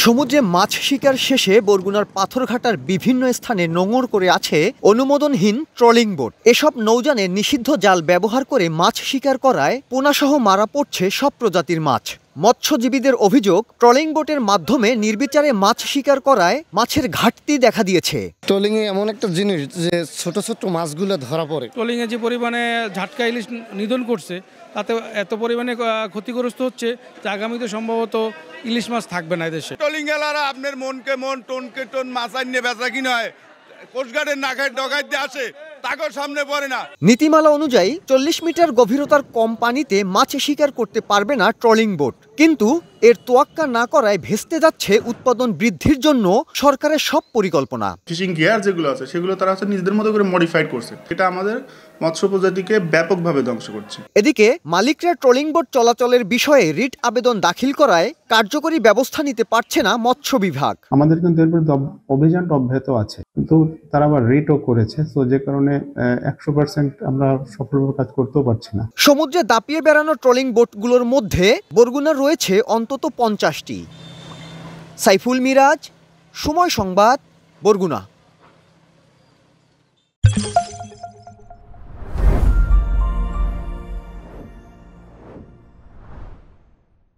সমুদ্রে মাছ শিকার শেষে বরগুনার পাথরঘাটার বিভিন্ন স্থানে নোঙর করে আছে অনুমোদনহীন ট্রলিং বোট। এসব নৌযানে নিষিদ্ধ জাল ব্যবহার করে মাছ শিকার করায় পোনাসহ মারা পড়ছে সব প্রজাতির মাছ। মৎস্যজীবীদের অভিযোগ, ট্রলিং বোটের মাধ্যমে নির্বিচারে মাছ শিকার করায় মাছের ঘাটতি দেখা দিয়েছে। ট্রলিং এমন একটা জিনিস যে ছোট ছোট মাছগুলো ধরা পড়ে। ট্রলিং এ যে পরিমাণে ঝাটকা ইলিশ নিধন করছে তাতে এত পরিমাণে ক্ষতিগ্রস্ত হচ্ছে যে আগামীতে সম্ভবত ইলিশ মাছ থাকবে না দেশে। ট্রলিং এলারা আপনার মনকে মন টনকে টন মাছ আনিয়ে বেচা কিনা হয়, কোস্টগার্ডের নাগায় ডগায় দিয়ে আসে তাকে সামনে পড়ে না। নীতিমালা অনুযায়ী 40 মিটার গভীরতার কম পানিতে মাছ শিকার করতে পারবে না ট্রলিং বোট, কিন্তু এর তোয়াক্কা না করায় ভেস্তে যাচ্ছে উৎপাদন বৃদ্ধির জন্য সরকারের সব পরিকল্পনা। ফিশিং গিয়ার যেগুলো আছে সেগুলো তারা নিজেদের মতো করে মডিফাইড করছে, এটা আমাদের মৎস্য প্রজাতিকে ব্যাপকভাবে ধ্বংস করছে। এদিকে মালিকরা ট্রলিং বোট চলাচলের বিষয়ে রিট আবেদন দাখিল করায় কার্যকরী ব্যবস্থা নিতে পারছে না মৎস্য বিভাগ। আমাদের কিন্তু এর বিরুদ্ধে অভিযানটা অব্যাহত আছে, কিন্তু তারা আবার রিটও করেছে, তো যে কারণে 100% আমরা সফলভাবে কাজ করতেও পারছি না। সমুদ্রে দাপিয়ে বেড়ানো ট্রলিং বোটগুলোর মধ্যে বরগুনার রয়েছে অন্তত 50টি। সাইফুল মিরাজ, সময় সংবাদ, বরগুনা।